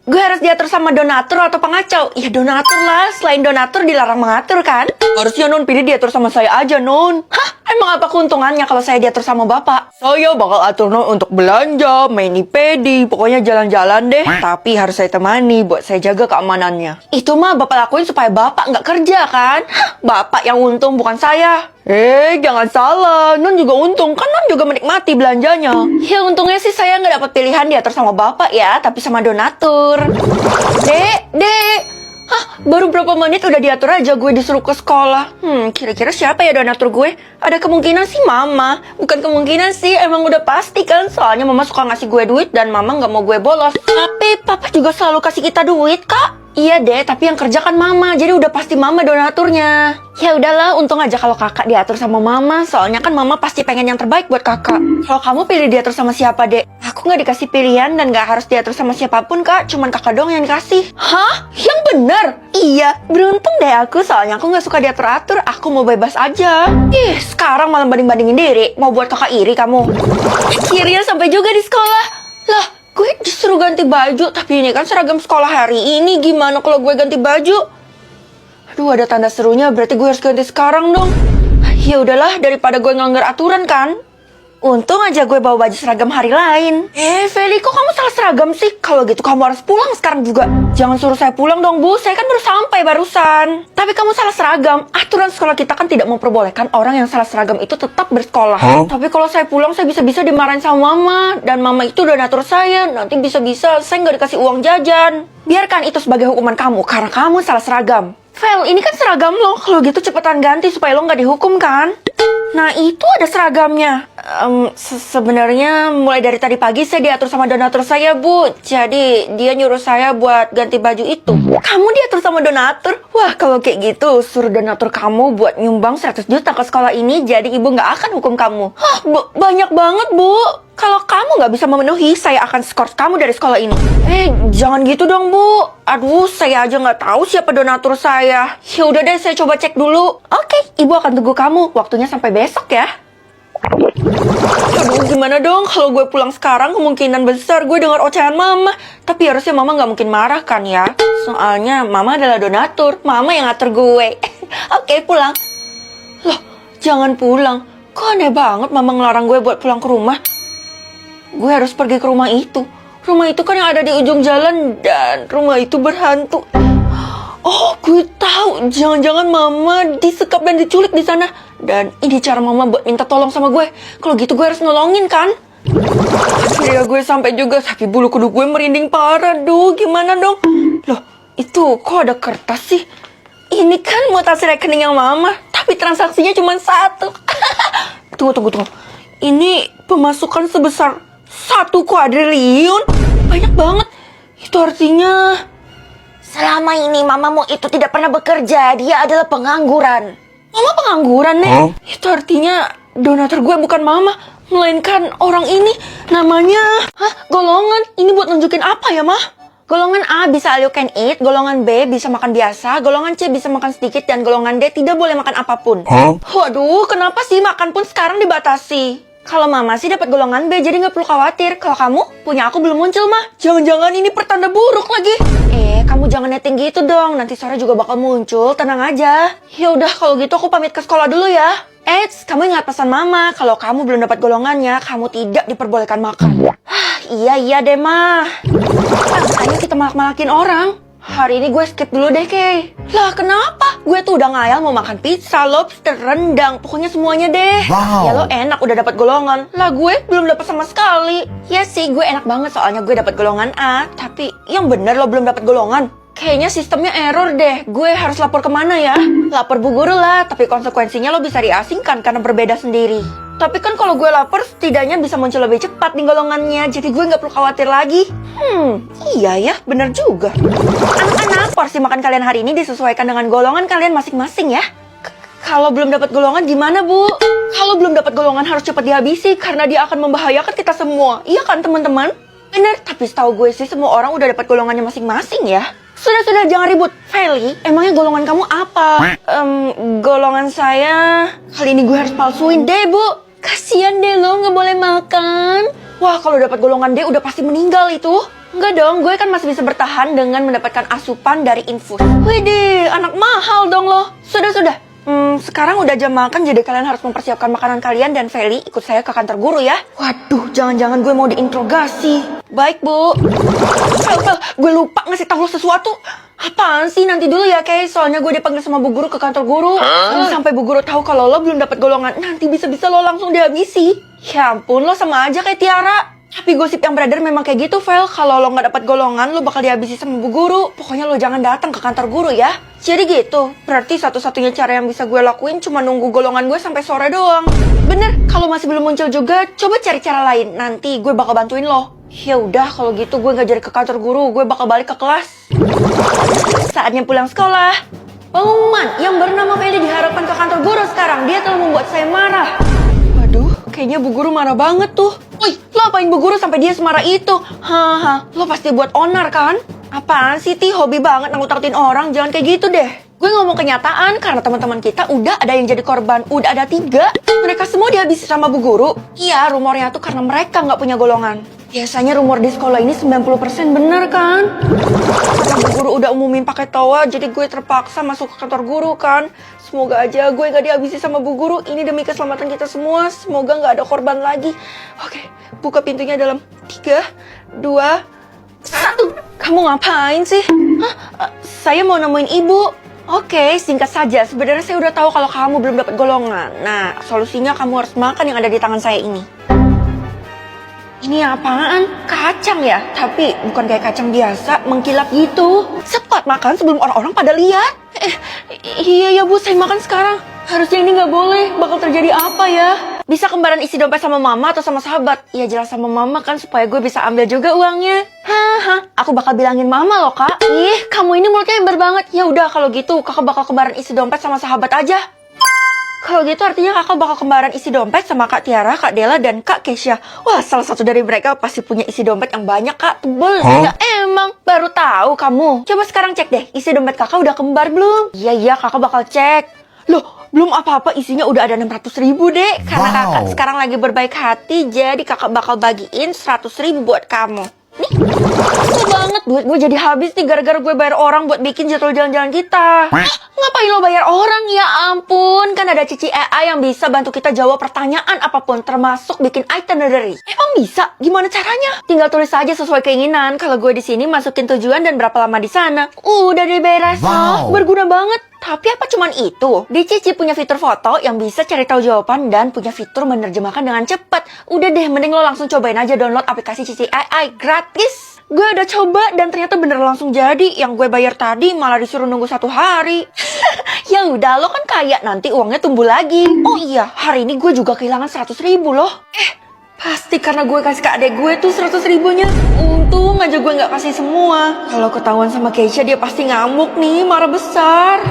Gue harus diatur sama donatur atau pengacau? Ya donatur lah, selain donatur dilarang mengatur kan? Harusnya non pilih diatur sama saya aja non. Hah? Emang apa keuntungannya kalau saya diatur sama bapak? Saya bakal atur non untuk belanja, main IPD, pokoknya jalan-jalan deh. Tapi harus saya temani buat saya jaga keamanannya. Itu mah bapak lakuin supaya bapak nggak kerja kan? Hah? Bapak yang untung bukan saya. Jangan salah, non juga untung, kan non juga menikmati belanjanya. Ya untungnya sih saya nggak dapat pilihan diatur sama bapak ya, tapi sama donatur. Dek, hah, baru berapa menit udah diatur aja gue disuruh ke sekolah. Kira-kira siapa ya donatur gue? Ada kemungkinan sih mama. Bukan kemungkinan sih, emang udah pasti kan. Soalnya mama suka ngasih gue duit dan mama nggak mau gue bolos. Tapi papa juga selalu kasih kita duit, Kak. Iya deh, tapi yang kerja kan mama, jadi udah pasti mama donaturnya. Ya udahlah, untung aja kalau kakak diatur sama mama, soalnya kan mama pasti pengen yang terbaik buat kakak. Kalau kamu pilih diatur sama siapa, Dek? Aku nggak dikasih pilihan dan nggak harus diatur sama siapapun, Kak. Cuman kakak dong yang dikasih. Hah? Yang bener? Iya, beruntung deh aku, soalnya aku nggak suka diatur-atur, aku mau bebas aja. Sekarang malah banding-bandingin diri, mau buat kakak iri kamu. Akhirnya sampai juga di sekolah. Lah, gue disuruh ganti baju, tapi ini kan seragam sekolah hari ini. Gimana kalau gue ganti baju? Aduh, ada tanda serunya, berarti gue harus ganti sekarang dong. Ya udahlah, daripada gue ngelanggar aturan kan. Untung aja gue bawa baju seragam hari lain. Feli, kok kamu salah seragam sih? Kalau gitu kamu harus pulang sekarang juga. Jangan suruh saya pulang dong, Bu. Saya kan baru sampai barusan. Tapi kamu salah seragam. Aturan sekolah kita kan tidak memperbolehkan orang yang salah seragam itu tetap bersekolah. Tapi kalau saya pulang, saya bisa-bisa dimarahin sama mama. Dan mama itu udah ngatur saya. Nanti bisa-bisa saya nggak dikasih uang jajan. Biarkan itu sebagai hukuman kamu, karena kamu salah seragam. Fel, ini kan seragam lo. Kalau gitu cepetan ganti supaya lo nggak dihukum kan? Nah, itu ada seragamnya. Sebenarnya mulai dari tadi pagi saya diatur sama donatur saya, Bu. Jadi dia nyuruh saya buat ganti baju itu. Kamu diatur sama donatur? Wah, kalau kayak gitu suruh donatur kamu buat nyumbang 100 juta ke sekolah ini, jadi ibu nggak akan hukum kamu. Hah, banyak banget, Bu. Kalau kamu nggak bisa memenuhi, saya akan skor kamu dari sekolah ini. Jangan gitu dong, Bu. Aduh, saya aja nggak tahu siapa donatur saya. Ya udah deh, saya coba cek dulu. Oke, ibu akan tunggu kamu. Waktunya sampai besok ya. Aduh, gimana dong kalau gue pulang sekarang? Kemungkinan besar gue dengar ocehan mama. Tapi harusnya mama nggak mungkin marah kan ya? Soalnya mama adalah donatur. Mama yang ngatur gue. Oke, pulang. Loh, jangan pulang. Kok aneh banget mama ngelarang gue buat pulang ke rumah? Gue harus pergi ke rumah itu. Rumah itu kan yang ada di ujung jalan dan rumah itu berhantu. Oh, gue tahu. Jangan-jangan mama disekap dan diculik di sana. Dan ini cara mama buat minta tolong sama gue. Kalau gitu gue harus nolongin kan? Akhirnya gue sampai juga, tapi bulu kuduk gue merinding parah. Duh, gimana dong? Loh, itu kok ada kertas sih? Ini kan mutasi rekening yang mama, tapi transaksinya cuma 1. Tunggu. Ini pemasukan sebesar 1 kuadriliun? Banyak banget. Itu artinya selama ini mamamu itu tidak pernah bekerja. Dia adalah pengangguran. Mama pengangguran, Nek? Itu artinya donatur gue bukan mama, melainkan orang ini. Namanya golongan. Ini buat nunjukin apa ya, Mah? Golongan A bisa all you can eat, golongan B bisa makan biasa, golongan C bisa makan sedikit, dan golongan D tidak boleh makan apapun. Waduh, kenapa sih makan pun sekarang dibatasi? Kalau mama sih dapat golongan B, jadi nggak perlu khawatir. Kalau kamu, punya aku belum muncul, Mah. Jangan-jangan ini pertanda buruk lagi. Kamu jangan netting gitu dong. Nanti sore juga bakal muncul, tenang aja. Ya udah, kalau gitu aku pamit ke sekolah dulu ya. Kamu ingat pesan mama. Kalau kamu belum dapat golongannya, kamu tidak diperbolehkan makan. Iya deh, Mah. Ayo kita malak-malakin orang. Hari ini gue skip dulu deh, Kay. Lah, kenapa? Gue tuh udah ngayal mau makan pizza, lobster, rendang, pokoknya semuanya deh. Wow. Ya lo enak udah dapat golongan. Lah, gue belum dapat sama sekali. Ya sih, gue enak banget soalnya gue dapat golongan A. Tapi yang bener lo belum dapat golongan. Kayaknya sistemnya error deh. Gue harus lapor kemana ya? Lapor bu guru lah, tapi konsekuensinya lo bisa diasingkan karena berbeda sendiri. Tapi kan kalau gue lapor, setidaknya bisa muncul lebih cepat di golongannya. Jadi gue nggak perlu khawatir lagi. Iya ya, bener juga. Anak-anak, porsi makan kalian hari ini disesuaikan dengan golongan kalian masing-masing ya. Kalau belum dapat golongan gimana, Bu? Kalau belum dapat golongan harus cepat dihabisi karena dia akan membahayakan kita semua. Iya kan, teman-teman? Bener, tapi setahu gue sih semua orang udah dapat golongannya masing-masing ya. Sudah, jangan ribut. Feli, emangnya golongan kamu apa? Golongan saya... Kali ini gue harus palsuin deh, Bu. Kasian deh lo, nggak boleh makan. Wah, kalau dapat golongan D udah pasti meninggal itu. Enggak dong, gue kan masih bisa bertahan dengan mendapatkan asupan dari infus. Widih, anak mahal dong lo. Sudah. Sekarang udah jam makan, jadi kalian harus mempersiapkan makanan kalian dan Feli ikut saya ke kantor guru ya. Waduh, jangan-jangan gue mau diinterogasi. Baik, Bu. Fel, gue lupa ngasih tahu lo sesuatu. Apaan sih? Nanti dulu ya, Kay. Soalnya gue dipanggil sama Bu Guru ke kantor guru. Sampai Bu Guru tahu kalau lo belum dapat golongan, nanti bisa-bisa lo langsung dihabisi. Ya ampun, lo sama aja kayak Tiara. Tapi gosip yang beredar memang kayak gitu, Vel. Kalau lo nggak dapat golongan, lo bakal dihabisi sama Bu Guru. Pokoknya lo jangan datang ke kantor guru ya. Jadi gitu. Berarti satu-satunya cara yang bisa gue lakuin cuma nunggu golongan gue sampai sore doang. Bener, kalau masih belum muncul juga, coba cari cara lain. Nanti gue bakal bantuin lo. Ya udah, kalau gitu gue nggak jadi ke kantor guru, gue bakal balik ke kelas. Saatnya pulang sekolah. Pengumuman yang bernama Feli diharapkan ke kantor guru sekarang. Dia telah membuat saya marah. Waduh, kayaknya Bu Guru marah banget tuh. Wih, lo apain Bu Guru sampai dia semarah itu? Haha, lo pasti buat onar kan? Apaan sih, Ti? Hobi banget nangkut-nangkutin orang, jangan kayak gitu deh. Gue ngomong kenyataan karena teman-teman kita udah ada yang jadi korban, udah ada 3. Mereka semua dihabisi sama Bu Guru. Iya, rumornya tuh karena mereka nggak punya golongan. Biasanya rumor di sekolah ini 90% bener kan? Karena Bu Guru udah umumin pakai tawa, jadi gue terpaksa masuk ke kantor guru kan. Semoga aja gue gak dihabisi sama Bu Guru. Ini demi keselamatan kita semua. Semoga gak ada korban lagi. Oke, buka pintunya dalam 3, 2, 1. Kamu ngapain sih? Hah? Saya mau nemuin ibu. Oke, singkat saja. Sebenarnya saya udah tahu kalau kamu belum dapat golongan. Nah, solusinya kamu harus makan yang ada di tangan saya ini. Ini apaan? Kacang ya? Tapi bukan kayak kacang biasa, mengkilap gitu. Cepat makan sebelum orang-orang pada lihat. Iya ya Bu, saya makan sekarang. Harusnya ini nggak boleh, bakal terjadi apa ya? Bisa kembaran isi dompet sama mama atau sama sahabat? Ya jelas sama mama kan, supaya gue bisa ambil juga uangnya. Haha, aku bakal bilangin mama loh kak. Ih, kamu ini mulutnya ember banget. Ya udah kalau gitu, kakak bakal kembaran isi dompet sama sahabat aja. Kalau gitu artinya kakak bakal kembaran isi dompet sama Kak Tiara, Kak Dela, dan Kak Kesha. Wah, salah satu dari mereka pasti punya isi dompet yang banyak, Kak. Tebel. Ya emang, baru tahu kamu. Coba sekarang cek deh, isi dompet kakak udah kembar belum? Iya, kakak bakal cek. Loh, belum apa-apa, isinya udah ada 600.000 deh. Karena kakak sekarang lagi berbaik hati, jadi kakak bakal bagiin 100.000 buat kamu. Nih, susah banget. Duit gue jadi habis nih gara-gara gue bayar orang buat bikin jadwal jalan-jalan kita. Ngapain lo bayar orang? Ya ampun, kan ada Cici AI yang bisa bantu kita jawab pertanyaan apapun, termasuk bikin itinerary. Emang bisa? Gimana caranya? Tinggal tulis aja sesuai keinginan. Kalau gue di sini masukin tujuan dan berapa lama di sana. Udah deh beres. Berguna banget. Tapi apa cuman itu? Di Cici punya fitur foto yang bisa cari tahu jawaban dan punya fitur menerjemahkan dengan cepat. Udah deh, mending lo langsung cobain aja download aplikasi Cici AI gratis. Gue udah coba dan ternyata bener langsung jadi. Yang gue bayar tadi malah disuruh nunggu 1 hari. Ya udah, lo kan kaya, nanti uangnya tumbuh lagi. Oh iya, hari ini gue juga kehilangan 100.000 loh. Pasti karena gue kasih ke adek gue tuh 100.000-nya. Untung aja gue gak kasih semua. Kalau ketahuan sama Keisha dia pasti ngamuk nih, marah besar.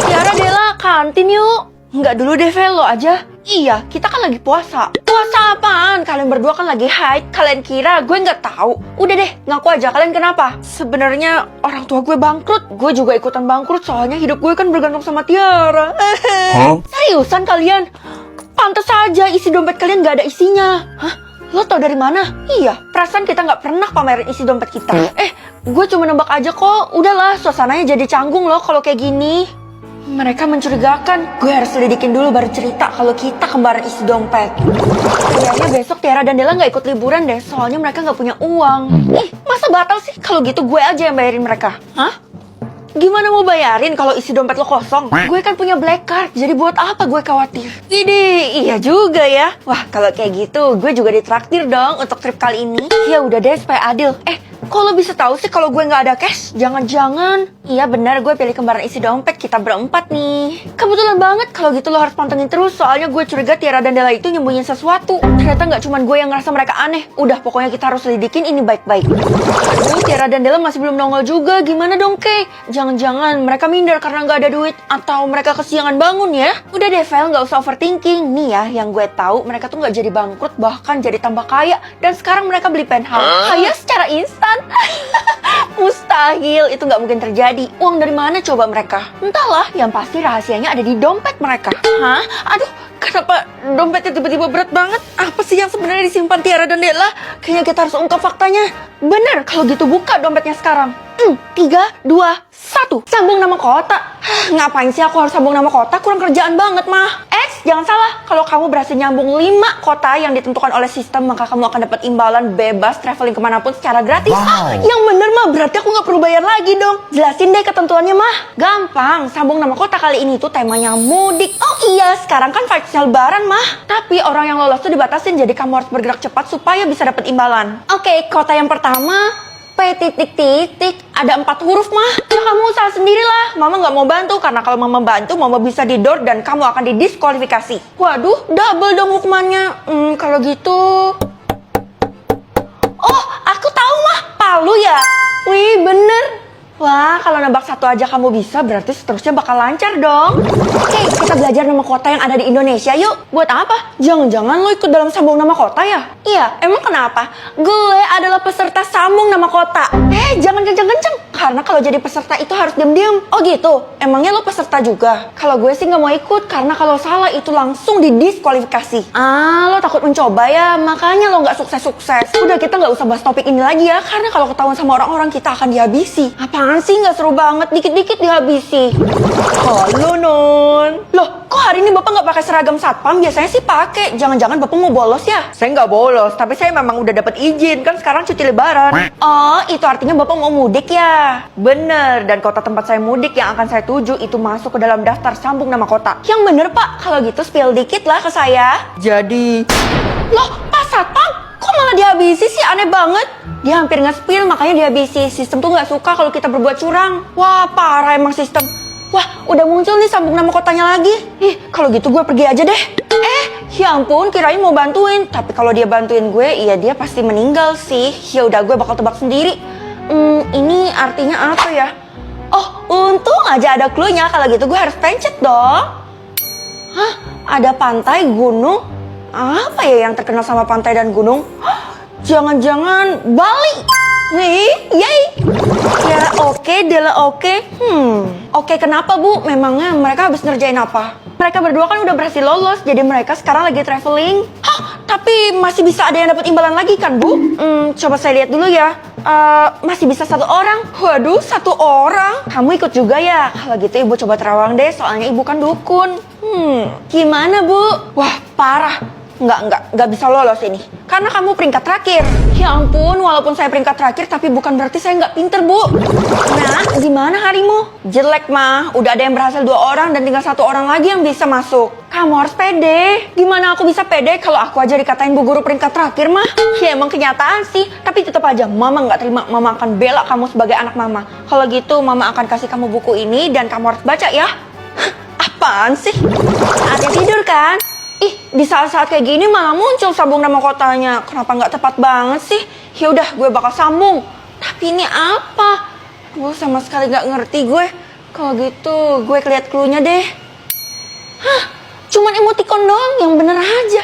Tiara, Dela, kantin yuk. Enggak dulu deh, Vel, lo aja. Iya, kita kan lagi puasa. Puasa apaan? Kalian berdua kan lagi haid. Kalian kira gue nggak tahu? Udah deh, ngaku aja. Kalian kenapa? Sebenarnya orang tua gue bangkrut. Gue juga ikutan bangkrut soalnya hidup gue kan bergantung sama Tiara. Seriusan kalian? Pantes saja isi dompet kalian nggak ada isinya. Hah? Lo tau dari mana? Iya, perasaan kita nggak pernah pamerin isi dompet kita. Gue cuma nebak aja kok. Udahlah, suasananya jadi canggung loh kalau kayak gini. Mereka mencurigakan. Gue harus lidikin dulu baru cerita kalau kita kembaran isi dompet. Kayaknya besok Tiara dan Dela nggak ikut liburan deh, soalnya mereka nggak punya uang. Ih, masa batal sih? Kalau gitu gue aja yang bayarin mereka. Hah? Gimana mau bayarin kalau isi dompet lo kosong? Gue kan punya black card, jadi buat apa gue khawatir? Widih, iya juga ya. Wah, kalau kayak gitu, gue juga ditraktir dong untuk trip kali ini. Ya udah deh, supaya adil. Kok lo bisa tahu sih kalau gue nggak ada cash? Jangan-jangan. Iya benar, gue pilih kembaran isi dompet, kita berempat nih. Kebetulan banget, kalau gitu lo harus pantengin terus, soalnya gue curiga Tiara dan Dela itu nyembunyiin sesuatu. Ternyata nggak cuma gue yang ngerasa mereka aneh. Udah, pokoknya kita harus lidikin ini baik-baik. Aduh, Tiara dan Dela masih belum nongol juga, gimana dong, Kay? Jangan-jangan mereka minder karena nggak ada duit, atau mereka kesiangan bangun ya? Udah deh, Vel, nggak usah overthinking. Nih ya, yang gue tahu mereka tuh nggak jadi bangkrut, bahkan jadi tambah kaya. Dan sekarang mereka beli penthouse. Kaya secara instan. Mustahil, itu nggak mungkin terjadi. Uang dari mana coba mereka? Entahlah, yang pasti rahasianya ada di dompet mereka. Hah? Aduh, Kenapa dompetnya tiba-tiba berat banget? Apa sih yang sebenarnya disimpan Tiara dan Della? Kayaknya kita harus ungkap faktanya. Bener, kalau gitu buka dompetnya sekarang. 3, 2, 1. Sambung nama kota. Ngapain sih aku harus sambung nama kota? Kurang kerjaan banget, mah. Jangan salah. Kalau kamu berhasil nyambung 5 kota yang ditentukan oleh sistem, maka kamu akan dapat imbalan bebas traveling kemanapun secara gratis. Wow. Yang bener, mah. Berarti aku nggak perlu bayar lagi dong. Jelasin deh ketentuannya, mah. Gampang. Sambung nama kota kali ini tuh temanya mudik. Oh iya, sekarang kan vibes-nya lebaran, mah. Tapi orang yang lolos tuh dibatasin, jadi kamu harus bergerak cepat supaya bisa dapat imbalan. Oke, kota yang pertama P titik ada 4 huruf, mah. Ya kamu usaha sendirilah. Mama nggak mau bantu karena kalau mama bantu, mama bisa didor dan kamu akan didiskualifikasi. Waduh, double dong hukumannya. Kalau gitu, oh, aku tahu, mah. Palu ya. Wih, bener. Wah, kalau nebak satu aja kamu bisa, berarti seterusnya bakal lancar dong. Oke, kita belajar nama kota yang ada di Indonesia yuk. Buat apa? Jangan-jangan lo ikut dalam sambung nama kota ya? Iya, emang kenapa? Gue adalah peserta sambung nama kota. Jangan kenceng-kenceng. Karena kalau jadi peserta itu harus diem-diem. Oh gitu? Emangnya lo peserta juga? Kalau gue sih nggak mau ikut, karena kalau salah itu langsung didiskualifikasi. Lo takut mencoba ya? Makanya lo nggak sukses-sukses. Udah, kita nggak usah bahas topik ini lagi ya, karena kalau ketahuan sama orang-orang kita akan dihabisi. Apaan sih, nggak seru banget, dikit-dikit dihabisi. Halo, Non. Loh, kok hari ini Bapak nggak pakai seragam satpam? Biasanya sih pakai. Jangan-jangan Bapak mau bolos ya? Saya nggak bolos, tapi saya memang udah dapat izin. Kan sekarang cuti lebaran. Oh, itu artinya Bapak mau mudik ya? Bener, dan kota tempat saya mudik yang akan saya tuju itu masuk ke dalam daftar sambung nama kota. Yang bener, Pak. Kalau gitu spill dikit lah ke saya. Jadi, loh, Pak Satpam, kok malah dihabisi sih? Aneh banget. Dia hampir nge-spill, makanya dihabisi. Sistem tuh nggak suka kalau kita berbuat curang. Wah, parah emang sistem. Wah, udah muncul nih sambung nama kotanya lagi. Kalau gitu gue pergi aja deh. Ya ampun, kirain mau bantuin. Tapi kalau dia bantuin gue, iya dia pasti meninggal sih. Ya udah, gue bakal tebak sendiri. Ini artinya apa ya? Oh, untung aja ada clue-nya. Kalau gitu gue harus pencet dong. Hah? Ada pantai, gunung. Apa ya yang terkenal sama pantai dan gunung? Jangan-jangan Bali. Nih, yay. Ya oke, Della oke. Oke, kenapa Bu? Memangnya mereka habis ngerjain apa? Mereka berdua kan udah berhasil lolos, jadi mereka sekarang lagi traveling. Tapi masih bisa ada yang dapat imbalan lagi kan, Bu? Coba saya lihat dulu ya. Masih bisa 1 orang. Waduh, 1 orang. Kamu ikut juga ya? Kalau gitu Ibu coba terawang deh, soalnya Ibu kan dukun. Gimana, Bu? Wah, parah. Nggak bisa lolos ini. Karena kamu peringkat terakhir. Ya ampun, walaupun saya peringkat terakhir, tapi bukan berarti saya nggak pinter, Bu. Nah, gimana harimu? Jelek, mah. Udah ada yang berhasil 2 orang dan tinggal 1 orang lagi yang bisa masuk. Kamu harus pede. Gimana aku bisa pede kalau aku aja dikatain Bu Guru peringkat terakhir, mah? Ya emang kenyataan sih. Tapi tetap aja, Mama nggak terima. Mama akan bela kamu sebagai anak Mama. Kalau gitu, Mama akan kasih kamu buku ini dan kamu harus baca ya. Apaan sih? Saatnya tidur kan? Di saat-saat kayak gini malah muncul sambung nama kotanya. Kenapa nggak tepat banget sih? Ya udah, gue bakal sambung. Tapi ini apa? Gue sama sekali nggak ngerti gue. Kalau gitu, gue lihat clue-nya deh. Cuman emoticon doang, yang bener aja.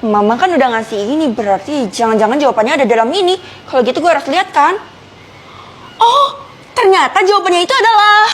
Mama kan udah ngasih ini, berarti jangan-jangan jawabannya ada dalam ini. Kalau gitu gue harus lihat kan? Oh, ternyata jawabannya itu adalah